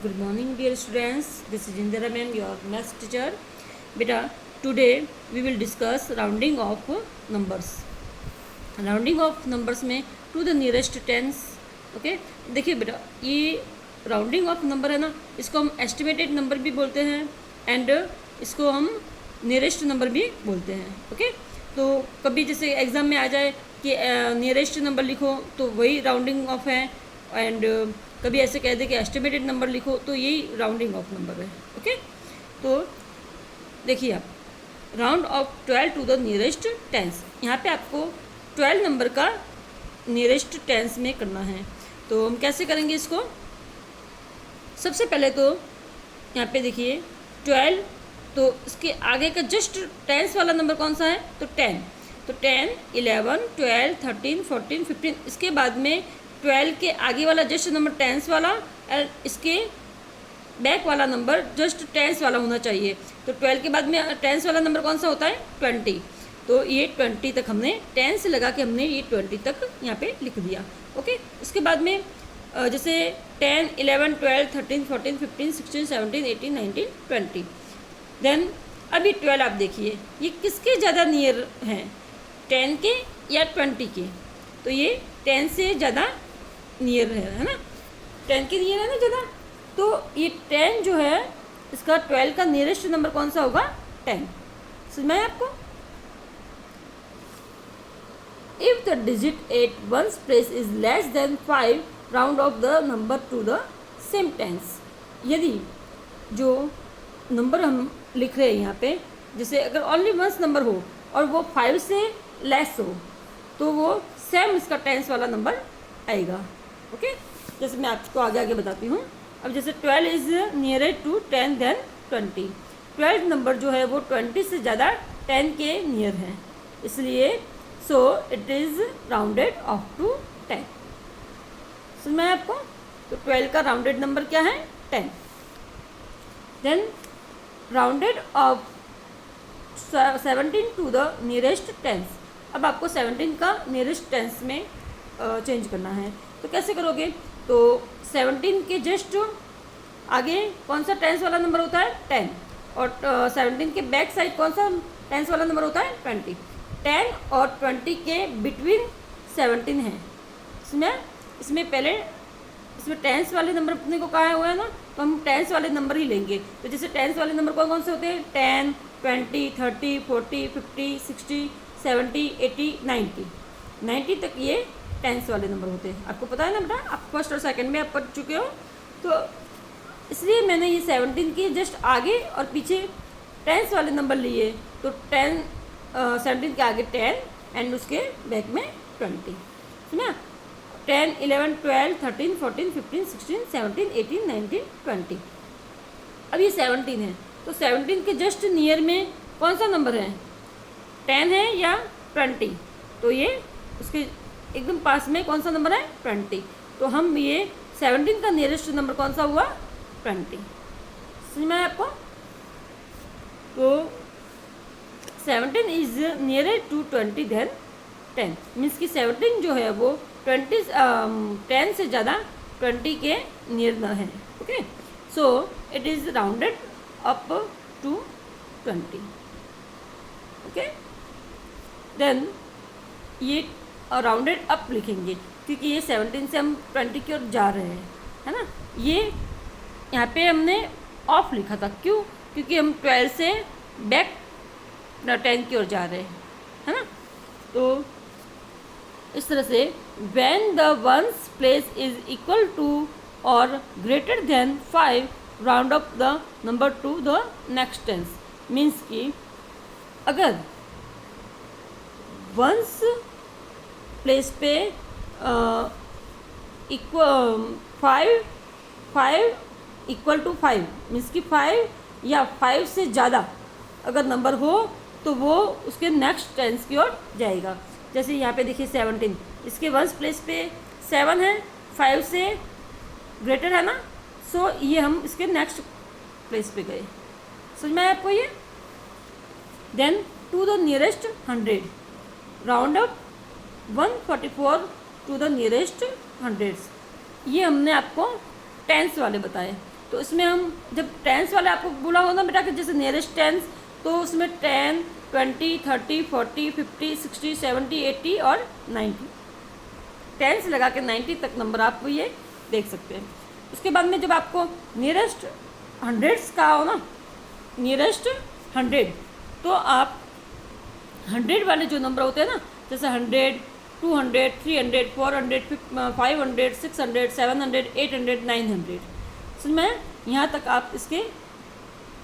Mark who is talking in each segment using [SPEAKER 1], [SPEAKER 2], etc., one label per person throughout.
[SPEAKER 1] Good morning, dear students. This is Indira ma'am, your maths teacher. Beta, today we will discuss rounding of numbers. Rounding of numbers में to the nearest tens. Okay, देखिए बेटा, ये rounding off number है ना, इसको हम estimated number भी बोलते हैं एंड इसको हम नियरेस्ट नंबर भी बोलते हैं. ओके, तो कभी जैसे एग्ज़ाम में आ जाए कि नियरेस्ट नंबर लिखो तो वही राउंडिंग ऑफ है, एंड कभी ऐसे कह दे कि एस्टिमेटेड नंबर लिखो तो यही राउंडिंग ऑफ नंबर है. ओके, तो देखिए आप, round off 12 to the nearest tens. यहाँ पे आपको 12 नंबर का नियरेस्ट टेंस में करना है. तो हम कैसे करेंगे इसको? सबसे पहले तो यहाँ पे देखिए 12, तो इसके आगे का जस्ट टेंस वाला नंबर कौन सा है? तो 10. तो 10, 11, 12, 13, 14, 15. इसके बाद में 12 के आगे वाला जस्ट नंबर टेंस वाला और इसके बैक वाला नंबर जस्ट टेंस वाला होना चाहिए. तो 12 के बाद में टेंस वाला नंबर कौन सा होता है? 20. तो ये 20 तक हमने टेंस लगा के हमने ये 20 तक यहाँ पे लिख दिया. ओके, उसके बाद में जैसे 10, 11, 12, 13, 14, 15, 16, 17, 18, 19, 20. देन अभी 12 आप देखिए ये किसके ज़्यादा नियर हैं, 10 के या 20 के? तो ये 10 से ज़्यादा नियर है ना, 10 के नियर है ना ज़्यादा. तो ये 10 जो है इसका 12 का नियरेस्ट नंबर कौन सा होगा? 10. समझ में आया आपको? If the digit at ones place is less than 5, round off the number to the same tens. यदि जो नंबर हम लिख रहे हैं यहाँ पे, जैसे अगर ओनली वंस नंबर हो और वो 5 से लेस हो तो वो सेम इसका टेंस वाला नंबर आएगा. ओके, जैसे मैं आपको आगे बताती हूँ. अब जैसे 12 is nearer to 10 than 20. 12 number जो है वो 20 से ज़्यादा 10 के नियर है, इसलिए so it is rounded off to 10. सुन में आपको? तो 12 का राउंडेड नंबर क्या है? 10. Then rounded off 17 to the nearest tens. अब आपको 17 का नियरेस्ट टेंस में चेंज करना है. तो कैसे करोगे? तो 17 के जस्ट आगे कौन सा टेंस वाला नंबर होता है? 10. और 17 के बैक साइड कौन सा टेंस वाला नंबर होता है? 20. 10 और 20 के बिटवीन 17 है. इसमें पहले इसमें टेंस वाले नंबर अपने को कहा हुआ है ना, तो हम टेंस वाले नंबर ही लेंगे. तो जैसे टेंस वाले नंबर कौन कौन से होते हैं? 10, 20, 30, 40, 50, 60, 70, 80, 90. 90 तक ये टेंस वाले नंबर होते हैं. आपको पता है ना बेटा, आप फर्स्ट और सेकंड में आप पढ़ चुके हो. तो इसलिए मैंने ये 17 के जस्ट आगे और पीछे टेंस वाले नंबर लिए. तो 17 के आगे 10 एंड उसके बैक में 20. समझा? 10, 11, 12, 13, 14, 15, 16, 17, 18, 19, 20. अब ये 17 है, तो 17 के जस्ट नियर में कौन सा नंबर है? 10 है या 20? तो ये उसके एकदम पास में कौन सा नंबर है? 20. तो हम ये 17 का नियरेस्ट नंबर कौन सा हुआ? 20. समझ में आया आपको? तो 17 is nearer to 20 than 10. Means कि 17 जो है वो 10 से ज़्यादा 20 के नियर न है. Okay, so it is rounded up to 20. Okay, then ये राउंडेड अप लिखेंगे क्योंकि ये 17 से हम 20 की ओर जा रहे हैं, है ना. ये यहाँ पे हमने ऑफ लिखा था. क्यों? क्योंकि हम 12 से बैक 10 की ओर जा रहे हैं, है ना. तो इस तरह से when the ones place is equal to or greater than 5, round up the number to the next tens. Means कि अगर वंस प्लेस पे इक्वल 5 इक्वल टू 5 मीन्स कि 5 या 5 से ज़्यादा अगर नंबर हो तो वो उसके नेक्स्ट टेंस की ओर जाएगा. जैसे यहाँ पे देखिए 17, इसके वंस प्लेस पे 7 है, 5 से ग्रेटर है ना, सो ये हम इसके नेक्स्ट प्लेस पे गए. समझ में आया आपको ये? Then to the nearest 100, round up 144 to the nearest 100. ये हमने आपको टेंस वाले बताए. तो इसमें हम जब टेंस वाले आपको बोला होगा ना बेटा कि जैसे नियरेस्ट टेंस, तो उसमें 10, 20, 30, 40, 50, 60, 70, 80 और 90, टेंस लगा के 90 तक नंबर आप ये देख सकते हैं। उसके बाद में जब आपको नियरेस्ट हंड्रेड्स का हो ना, नियरेस्ट 100, तो आप 100 वाले जो नंबर होते हैं ना, जैसे 100, 200, 300, 400, 500, 600, 700, 800, 900, इसमें यहाँ तक आप इसके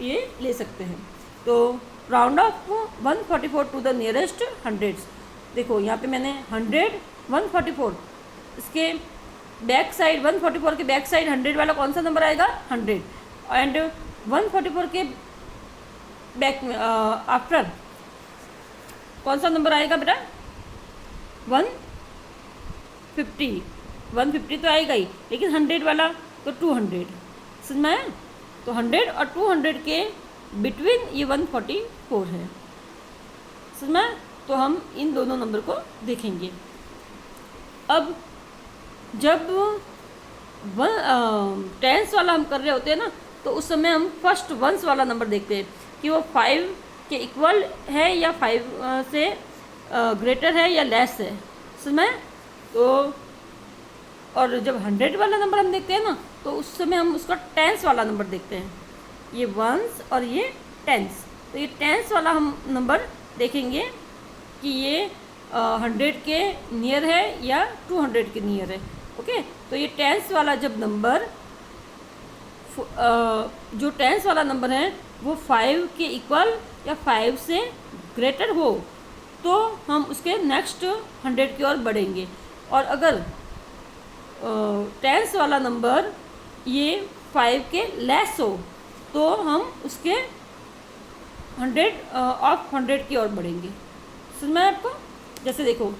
[SPEAKER 1] ये ले सकते हैं। तो round off 144 to the nearest hundreds. देखो यहाँ पे मैंने 100, 144, इसके बैक साइड 144 के बैक साइड 100 वाला कौन सा नंबर आएगा? 100। एंड 144 के बैक में आफ्टर कौन सा नंबर आएगा बेटा? 150। 150 तो आएगा ही, लेकिन 100 वाला तो 200, समझ में आया? तो 100 और 200 के बिटवीन ये 144 है, समझ में आया? तो हम इन दोनों नंबर को देखेंगे। अब जब टेंस वाला हम कर रहे होते हैं ना, तो उस समय हम फर्स्ट वंस वाला नंबर देखते हैं कि वो 5 के इक्वल है या 5 से ग्रेटर है या लेस है, समझ में? तो और जब 100 वाला नंबर हम देखते हैं ना, तो उस समय हम उसका टेंस वाला नंबर देखते हैं, ये वंस और ये टेंस। तो ये टेंस वाला हम नंबर देखेंगे कि ये 100 के नियर है या 200 के नियर है। ओके, तो ये टेंस वाला जब नंबर जो टेंस वाला नंबर है वो 5 के इक्वल या 5 से ग्रेटर हो, तो हम उसके नेक्स्ट 100 की ओर बढ़ेंगे। और अगर टेंस वाला नंबर ये 5 के लेस हो, तो हम उसके 100 ऑफ 100 की ओर बढ़ेंगे। समझ में आपको? जैसे देखो,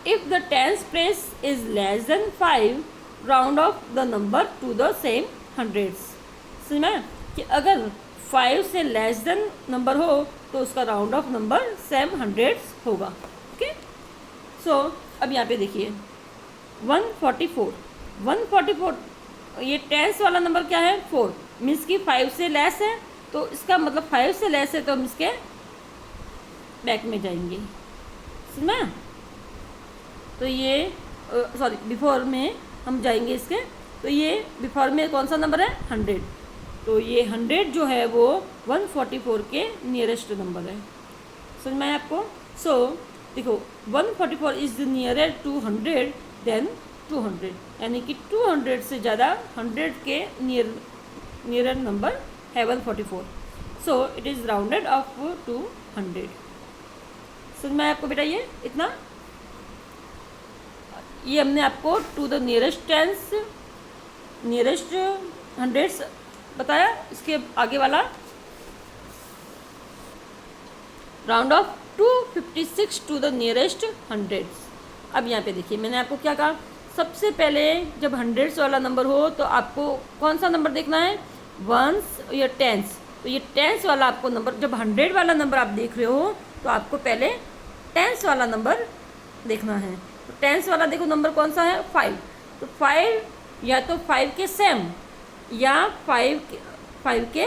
[SPEAKER 1] if the tens place is less than 5, round off the number to the same hundreds. समझ में? कि अगर 5 से लेस देन नंबर हो तो उसका round of number same hundreds होगा। ओके, सो अब यहाँ पे देखिए 144, 144 ये टेंस वाला नंबर क्या है? 4, मीन्स कि 5 से लेस है, तो इसका मतलब 5 से लेस है तो हम इसके बैक में जाएंगे, समझ में? तो ये सॉरी बिफोर में हम जाएंगे इसके। तो ये बिफोर में कौन सा नंबर है? 100। तो ये 100 जो है वो 144 के नियरेस्ट नंबर है, समझ में आपको? सो देखो 144 इज़ नियरर टू 100 देन 200, यानी कि 200 से ज़्यादा 100 के नियरर नंबर है 144। So it is rounded off to 100। समझ में आपको बेटा? ये इतना ये हमने आपको to the nearest tens, nearest hundreds बताया। इसके आगे वाला round off 256 to the nearest hundreds. अब यहाँ पे देखिए मैंने आपको क्या कहा, सबसे पहले जब हंड्रेड्स वाला नंबर हो तो आपको कौन सा नंबर देखना है? वंस या टेंस। तो ये टेंस वाला आपको नंबर, जब 100 वाला नंबर आप देख रहे हो तो आपको पहले टेंस वाला नंबर देखना है। तो टेंस वाला देखो नंबर कौन सा है? 5। तो 5 या तो 5 के सेम या 5 के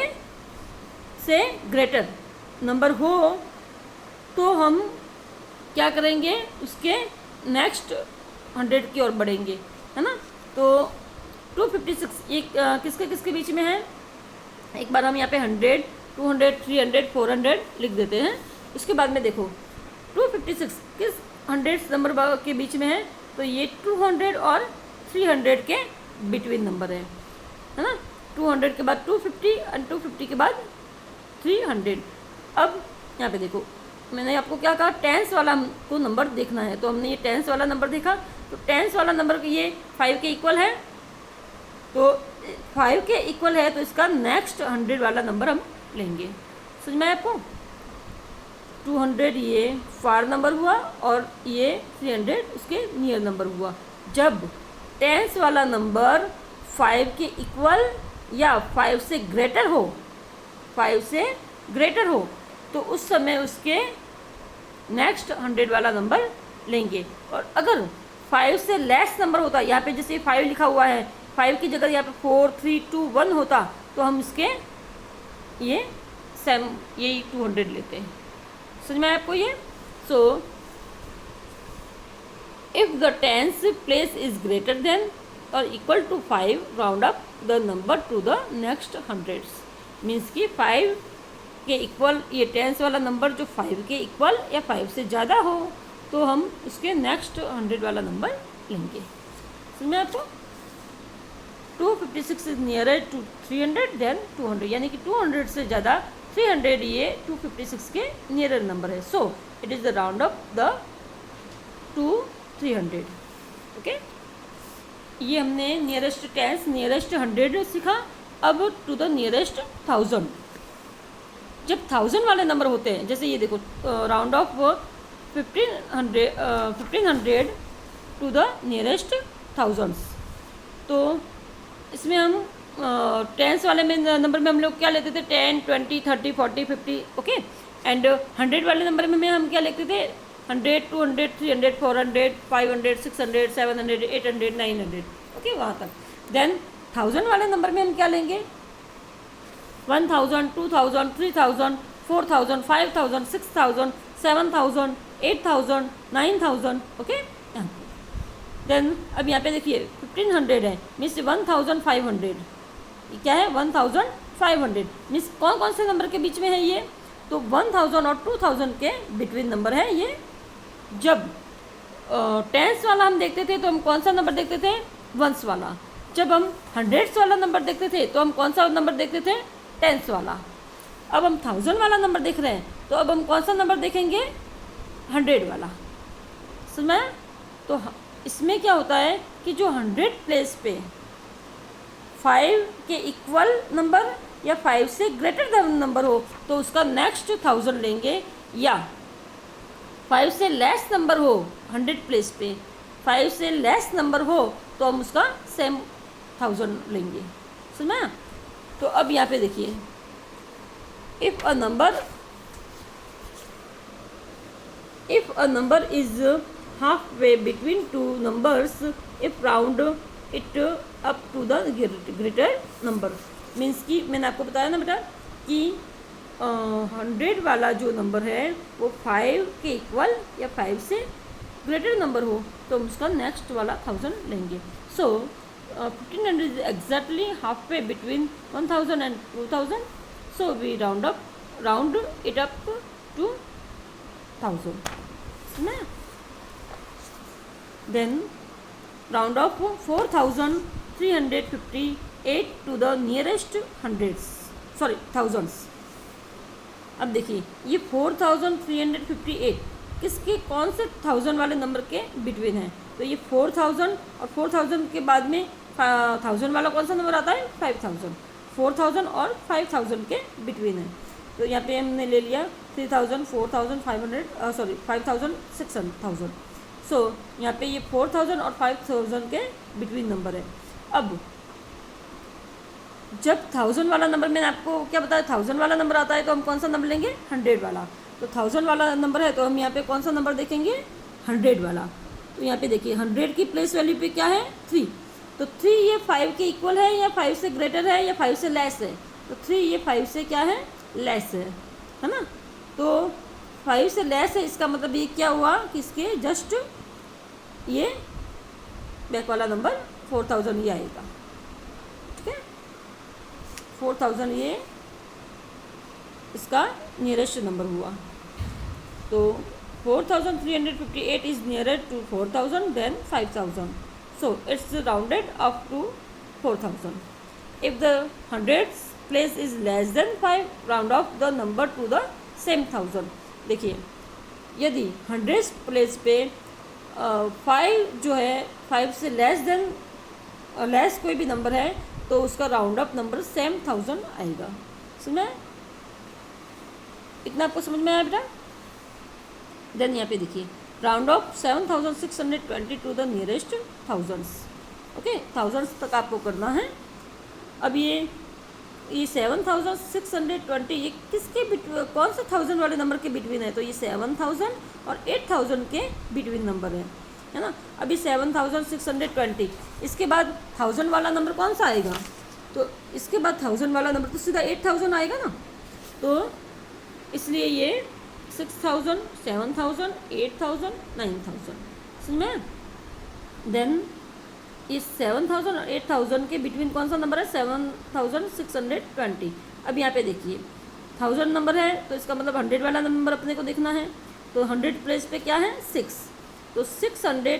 [SPEAKER 1] से ग्रेटर नंबर हो, तो हम क्या करेंगे? उसके नेक्स्ट 100 की ओर बढ़ेंगे, है ना? तो 256 ये किसके किसके बीच में है? एक बार हम यहाँ पे 100, 200, 300, 400 लिख देते हैं। उसके बाद में देखो 256 किस 100 नंबर के बीच में है? तो ये 200 और 300 के बिटवीन नंबर है ना? 200 के बाद 250 और 250 के बाद 300। अब यहाँ पे देखो मैंने आपको क्या कहा? टेंस वाला को नंबर देखना है। तो हमने ये टेंस वाला नंबर देखा, तो टेंस वाला नंबर ये 5 के इक्वल है, तो 5 के इक्वल है तो इसका नेक्स्ट 100 वाला नंबर हम लेंगे। समझ में आपको? 200 ये फार नंबर हुआ और ये 300 उसके नियर नंबर हुआ। जब टेंस वाला नंबर 5 के इक्वल या 5 से ग्रेटर हो, 5 से ग्रेटर हो, तो उस समय उसके नेक्स्ट 100 वाला नंबर लेंगे। और अगर 5 से लेस नंबर होता है, यहाँ पे जैसे 5 लिखा हुआ है, 5 की जगह यहाँ पे 4 3 2 1 होता तो हम इसके ये सेम यही 200 लेते हैं। समझ में आया आपको ये? So if the tens place is greater than or equal to 5 round up the number to the next hundreds. Means कि 5 के इक्वल ये टेंस वाला नंबर जो 5 के इक्वल या 5 से ज़्यादा हो तो हम उसके नेक्स्ट 100 वाला नंबर लेंगे। समझ में आपको? 256 इज नियरर टू 300 देन 200, यानी कि 200 से ज़्यादा 300 ये 256 के नियरर नंबर है। सो it is the round up the two 300। Okay, ये हमने नियरेस्ट टेंस नियरेस्ट 100 सीखा। अब टू द नियरेस्ट 1000। जब 1000 वाले नंबर होते हैं, जैसे ये देखो round off 1500 to the nearest 1000, तो इसमें हम टेंस वाले में नंबर में हम लोग क्या लेते थे? 10 20 30 40 50। ओके, एंड 100 वाले नंबर में हम क्या लिखते थे? 100 200 300 400 500 600 700 800 900। ओके, वहाँ तक। देन 1000 वाले नंबर में हम क्या लेंगे? 1000 2000 3000 4000 5000 6000 7000 8000 9000। ओके, देन अब यहाँ पे देखिए 1500 है, मीन्स 1500। क्या है? 1500 मीन्स कौन कौन से नंबर के बीच में है ये? तो 1000 और 2000 के बिटवीन नंबर है ये। जब टेंस वाला हम देखते थे तो हम कौन सा नंबर देखते थे? वंस वाला। जब हम हंड्रेड्स वाला नंबर देखते थे तो हम कौन सा नंबर देखते थे? टेंस वाला। अब हम 1000 वाला नंबर देख रहे हैं तो अब हम कौन सा नंबर देखेंगे? 100 वाला। समझ? तो इसमें क्या होता है कि जो 100 प्लेस पे 5 के इक्वल नंबर या 5 से ग्रेटर नंबर हो तो उसका नेक्स्ट 1000 लेंगे, या 5 से लेस नंबर हो 100 प्लेस पे 5 से लेस नंबर हो तो हम उसका सेम 1000 लेंगे। समझा? तो अब यहाँ पे देखिए, if a number is half way between two numbers if round it up to the greater number. Means कि मैंने आपको बताया ना बेटा कि 100 वाला जो नंबर है वो 5 के इक्वल या 5 से ग्रेटर नंबर हो तो हम उसका नेक्स्ट वाला 1000 लेंगे। So 1500 is exactly half way between 1000 and 2000। So we round it up to 1000। Then round off 4358 to the nearest hundreds, sorry thousands. अब देखिए ये 4358 किसके कौन से 1000 वाले नंबर के बिटवीन है? तो ये 4000 और 4000 के बाद में 1000 वाला कौन सा नंबर आता है? 5000। 4000 और 5000 के बिटवीन है। तो यहाँ पे हमने ले लिया 3000 4500 सॉरी 5000 6000। सो यहाँ पे ये 4000 और 5000 के बिटवीन नंबर है। अब जब 1000 वाला नंबर, मैंने आपको क्या बताया, 1000 वाला नंबर आता है तो हम कौन सा नंबर लेंगे? 100 वाला। तो 1000 वाला नंबर है तो हम यहाँ पे कौन सा नंबर देखेंगे? 100 वाला। तो यहाँ पे देखिए 100 की प्लेस वैल्यू पे क्या है? 3। तो 3 ये 5 के इक्वल है या 5 से ग्रेटर है या 5 से लेस है? तो 3 ये 5 से क्या है? लेस है ना? तो 5 से लेस है, इसका मतलब ये क्या हुआ कि इसके जस्ट ये बैक वाला नंबर 4000 ही आएगा। ठीक है, 4000 ये इसका नियरेस्ट नंबर हुआ। तो 4358 is nearer to 4000 than 5000। So it's rounded up to 4000। If the hundreds place is less than 5 round off the number to the same 1000। देखिए यदि हंड्रेड्स प्लेस पे 5 जो है 5 से लेस देन लेस कोई भी नंबर है तो उसका राउंड अप नंबर सेम 1000 आएगा। सुना? इतना आपको समझ में आया बेटा? देन यहाँ पे देखिए round off 7620 to the nearest thousands. Okay, thousands तक आपको करना है। अब ये 7620 ये किसके बिटवीन, कौन से 1000 वाले नंबर के बिटवीन है? तो ये 7000 और 8000 के बिटवीन नंबर है। है ना। अभी 7620, इसके बाद 1000 वाला नंबर कौन सा आएगा, तो इसके बाद 1000 वाला नंबर तो सीधा 8000 आएगा ना। तो इसलिए ये 6000, 7000, 8000, 9000, समझ में। देन इस 7000 और 8000 के बिटवीन कौन सा नंबर है, 7620। अब यहाँ पे देखिए 1000 नंबर है तो इसका मतलब 100 वाला नंबर अपने को देखना है। तो 100 प्लेस पे क्या है 6, तो 600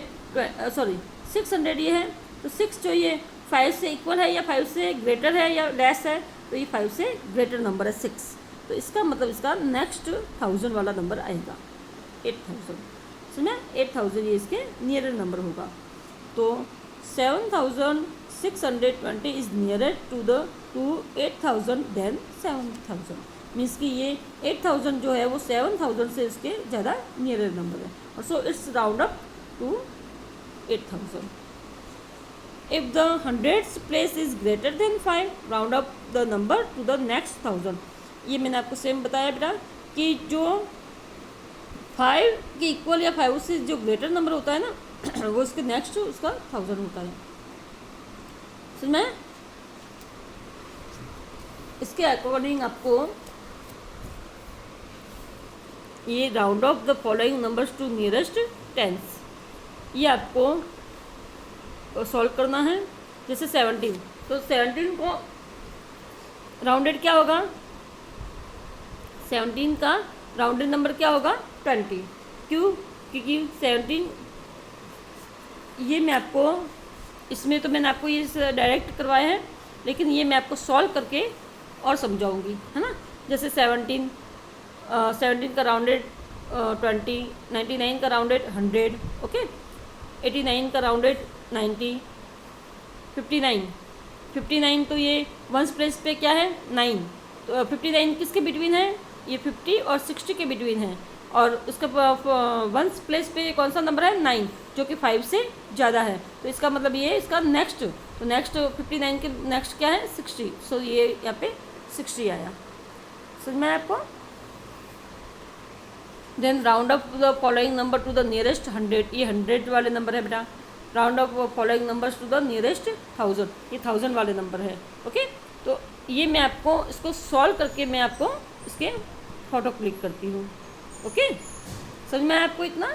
[SPEAKER 1] ये है, तो 6 जो ये 5 से इक्वल है या 5 से ग्रेटर है या लेस है, तो ये 5 से ग्रेटर नंबर है 6। तो इसका मतलब इसका नेक्स्ट 1000 वाला नंबर आएगा 8000, सुना 8000 ये इसके नियरर नंबर होगा। तो 7620 is nearer to 8000 than 7000, means कि ये 8000 जो है वो 7000 से इसके ज़्यादा नियरर नंबर है, और so it's round up to 8000। If the 100th place is greater than 5, round up the number to the next 1000। ये मैंने आपको सेम बताया बेटा कि जो 5 के इक्वल या 5 से जो ग्रेटर नंबर होता है ना वो इसके नेक्स्ट उसका 1000 होता है, समझ में। इसके अकॉर्डिंग आपको ये round off the following numbers to nearest tens, ये आपको सॉल्व करना है। जैसे 17, तो 17 को राउंडेड क्या होगा, 17 का राउंडेड नंबर क्या होगा 20। क्यों, क्योंकि 17 ये मैं आपको इसमें तो मैंने आपको ये डायरेक्ट करवाया है, लेकिन ये मैं आपको सॉल्व करके और समझाऊंगी, है ना। जैसे 17 का राउंडेड 20, 99 का राउंडेड 100, ओके, 89 का राउंडेड 90, 59 तो ये वंस प्लेस पे क्या है 9, तो 59 किसके बिटवीन है, ये 50 और 60 के बिटवीन है, और उसका वंस प्लेस पे कौन सा नंबर है 9, जो कि 5 से ज़्यादा है। तो इसका मतलब ये इसका नेक्स्ट, तो नेक्स्ट 59 के नेक्स्ट क्या है 60, सो ये यहाँ पे 60 आया, समझ में आपको। Then round up the following number to the nearest 100, ये 100 वाले नंबर है बेटा। Round up following numbers to the nearest 1000, ये 1000 वाले नंबर है, ओके। तो ये मैं आपको इसको सॉल्व करके मैं आपको इसके फोटो क्लिक करती हूँ, ओके, समझ में आया आपको इतना।